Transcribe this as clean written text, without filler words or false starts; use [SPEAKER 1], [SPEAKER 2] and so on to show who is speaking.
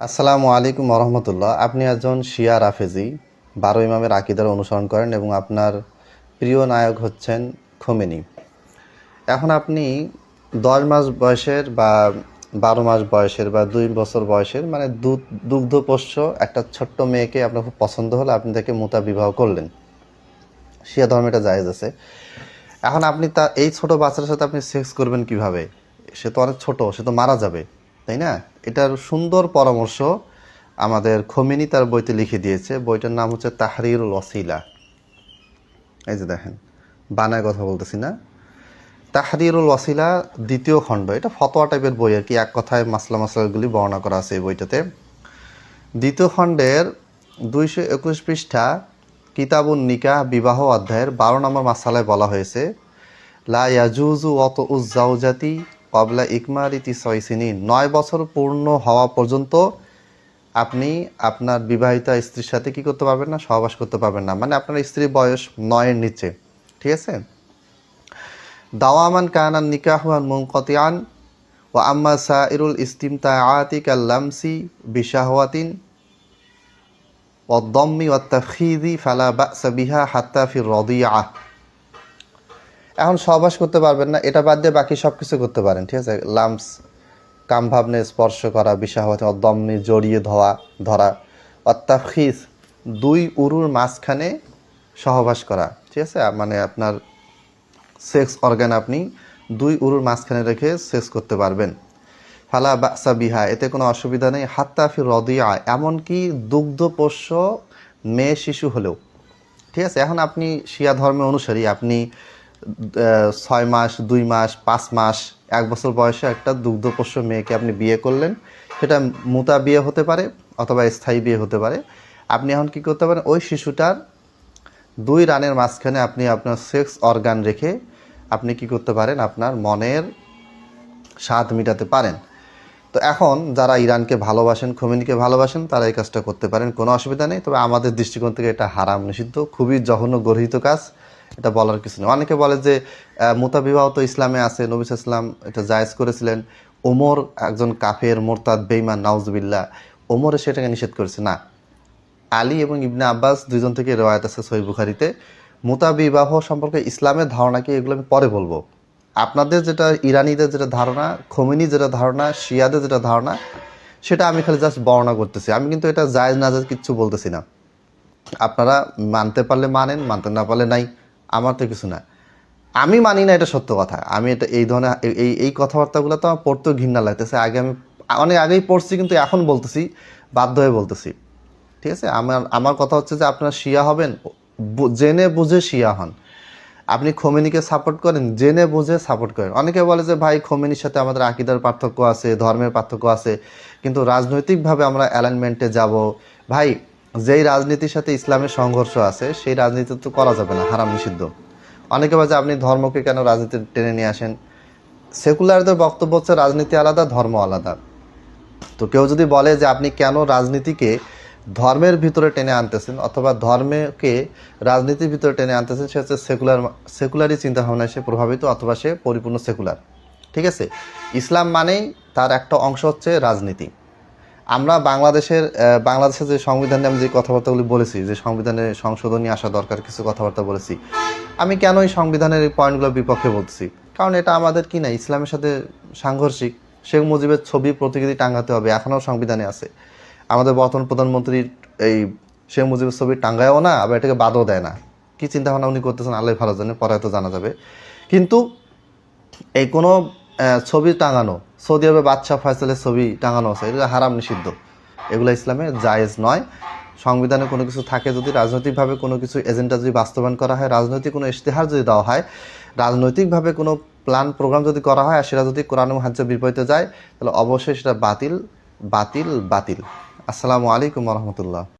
[SPEAKER 1] আসসালামু আলাইকুম রহমতুল্লাহ। আপনি একজন শিয়া রাফেজি, 12 ইমামের আকীদার অনুসরণ করেন এবং আপনার প্রিয় নায়ক হচ্ছেন খোমেনি। এখন আপনি 10 মাস বয়সের বা 12 মাস বয়সের বা 2 বছর বয়সের মানে দুগ্ধপোষ্য একটা ছোট্ট মেয়েকে আপনার খুব পছন্দ হলে আপনি তাকে মুতা বিবাহ করলেন। শিয়া ধর্মে এটা জায়েজ আছে। এখন আপনি এই ছোট বাচ্চার সাথে আপনি সেক্স করবেন কিভাবে? সে তো অনেক ছোট, সে তো মারা যাবে, তাই না? এটার সুন্দর পরামর্শ আমাদের খোমেনি তার বইতে লিখে দিয়েছে। বইটার নাম হচ্ছে তাহরিরুল ওয়াসিলা। এই যে দেখেন, বানায় কথা বলতেছি না। তাহরিরুল ওয়াসিলা 2য় খণ্ড। এটা ফতোয়া টাইপের বই আর কি, এক কথায় মাসলাগুলি বর্ণনা করা আছে এই বইটাতে। 2য় খণ্ডের 221 পৃষ্ঠা কিতাবুন নিকাহ বিবাহ অধ্যায়ের 12 নম্বর মাসালায় বলা হয়েছে, লা ইয়াজুজু ওয়াতউজ জাওজাতি ক্বাবলা ইকমালি 9 সিনিন। 9 বছর পূর্ণ হওয়া পর্যন্ত আপনি আপনার বিবাহিতা স্ত্রীর সাথে কি করতে পারবেন না? সহবাস করতে পারবেন না। মানে আপনার স্ত্রীর বয়স 9 এর নিচে, ঠিক আছে? দাওয়ামান কানান নিকাহু আন মুনকাতিআন ওয়া আম্মা সাইরুল ইস্তিমতাআতি কাল্লামসি বিশাহওয়াতিন ওয়াদ দাম্মি ওয়াত তাফখিযি ফালা বা'সা বিহা হাত্তা ফির রাদিআহ। এখন সহবাস করতে পারবেন না, এটা বাদ দিয়ে বাকি সব কিছু করতে পারেন, ঠিক আছে? লামস, কাম ভাবনে স্পর্শ করা, বিশাহওয়াত, দমনি জড়িয়ে ধরা, অত্যাখিস 2 উরুর মাঝখানে সহবাস করা, ঠিক আছে? মানে আপনার সেক্স অর্গান আপনি 2 উরুর মাঝখানে রেখে সেক্স করতে পারবেন। ফালা বাসা বিহা, এতে কোনো অসুবিধা নেই। হাত্তা ফির রদিয়া, এমনকি দুগ্ধপোষ্য মেয়ে শিশু হলেও, ঠিক আছে? এখন আপনি শিয়া ধর্মের অনুসারী, আপনি 6 মাস, 2 মাস, 5 মাস, 1 বছর বয়সে একটা দুগ্ধপোষ্য মেয়েকে আপনি বিয়ে করলেন। সেটা মুতা বিয়ে হতে পারে অথবা স্থায়ী বিয়ে হতে পারে। আপনি এখন কি করতে পারেন? ওই শিশুটার 2 রানের মাঝখানে আপনি আপনার সেক্স অর্গান রেখে আপনি কি করতে পারেন? আপনার মনের স্বাদ মেটাতে পারেন। তো এখন যারা ইরানকে ভালোবাসেন, খোমেনিকে ভালোবাসেন, তারা এই কাজটা করতে পারেন, কোনো অসুবিধা নেই। তবে আমাদের দৃষ্টিকোণ থেকে এটা হারাম, নিষিদ্ধ, খুবই জঘন্য গর্হিত কাজ। এটা বলার কিছু নেই। অনেকে বলে যে মুতা বিবাহ তো ইসলামে আছে, নবী সাল্লাল্লাহু আলাইহি ওয়াসাল্লাম এটা জায়েজ করেছিলেন। ওমর একজন কাফের, মোরতাদ, বেঈমান, নাউজুবিল্লাহ, ওমরে সেটাকে নিষেধ করেছে। না, আলী এবং ইবনে আব্বাস 2জন থেকে রওয়ায়াত আছে সহিহ বুখারীতে। মুতা বিবাহ সম্পর্কে ইসলামের ধারণা কি, এগুলো আমি পরে বলবো। আপনাদের যেটা, ইরানিদের যেটা ধারণা, খোমেনি যেটা ধারণা, শিয়াদের যেটা ধারণা, সেটা আমি খালি জাস্ট বর্ণনা করতেছি। আমি কিন্তু এটা জায়েজ না জায়েজ কিচ্ছু বলতেছি না। আপনারা মানতে পারলে মানেন, মানতে না পারলে নাই, আমার তো কিছু না। আমি মানি না, এটা সত্য কথা। আমি এটা এই ধরনের এই কথাবার্তাগুলো তো আমার পড়তেও ঘৃণা লাগতেছে। আগে আমি অনেক আগেই পড়ছি, কিন্তু এখন বলতেছি, বাধ্য হয়ে বলতেছি, ঠিক আছে? আমার কথা হচ্ছে যে আপনারা শিয়া হবেন, জেনে বুঝে শিয়া হন। আপনি খোমেনিকে সাপোর্ট করেন, জেনে বুঝে সাপোর্ট করেন। অনেকে বলে যে ভাই, খোমেনির সাথে আমাদের আকীদার পার্থক্য আছে, ধর্মের পার্থক্য আছে, কিন্তু রাজনৈতিকভাবে আমরা অ্যালাইনমেন্টে যাব। ভাই, যেই রাজনীতির সাথে ইসলামের সংঘর্ষ আছে, সেই রাজনীতি তো করা যাবে না, হারাম, নিষিদ্ধ। অনেকে বলে যে আপনি ধর্মকে কেন রাজনীতি টেনে নিয়ে আসেন? সেকুলারদের বক্তব্য হচ্ছে রাজনীতি আলাদা, ধর্ম আলাদা। তো কেউ যদি বলে যে আপনি কেন রাজনীতিকে ধর্মের ভিতরে টেনে আনতেছেন অথবা ধর্মকে রাজনীতির ভিতরে টেনে আনতেছেন, সে হচ্ছে সেকুলারি চিন্তাভাবনায় সে প্রভাবিত, অথবা সে পরিপূর্ণ সেকুলার, ঠিক আছে? ইসলাম মানেই তার একটা অংশ হচ্ছে রাজনীতি। আমরা বাংলাদেশের যে সংবিধানে আমি যে কথাবার্তাগুলি বলেছি, যে সংবিধানে সংশোধনী আসা দরকার, কিছু কথাবার্তা বলেছি, আমি কেন এই সংবিধানের এই পয়েন্টগুলোর বিপক্ষে বলতেছি? কারণ এটা আমাদের কি না, ইসলামের সাথে সাংঘর্ষিক। শেখ মুজিবের ছবি প্রতিকৃতি টাঙ্গাতে হবে, এখনও সংবিধানে আছে। আমাদের বর্তমান প্রধানমন্ত্রীর এই শেখ মুজিবের ছবি টাঙ্গায়ও না, আবার এটাকে বাদও দেয় না। কী চিন্তাভাবনা উনি করতেছেন আল্লাহ ভালো জানে, পরে হয়তো জানা যাবে। কিন্তু এই কোনো ছবি টাঙানো, সৌদি আরবে বাদশাহ ফয়সালের ছবি টাঙানো আছে, এগুলো হারাম, নিষিদ্ধ। এগুলো ইসলামে জায়েজ নয়। সংবিধানে কোনো কিছু থাকে, যদি রাজনৈতিকভাবে কোনো কিছু এজেন্ডা যদি বাস্তবায়ন করা হয়, রাজনৈতিক কোনো ইশতেহার যদি দেওয়া হয়, রাজনৈতিকভাবে কোনো প্ল্যান প্রোগ্রাম যদি করা হয়, আর সেটা যদি কোরআন ও হাদিসের বিপরীতে যায়, তাহলে অবশ্যই সেটা বাতিল, বাতিল, বাতিল। আসসালামু আলাইকুম রহমতুল্লাহ।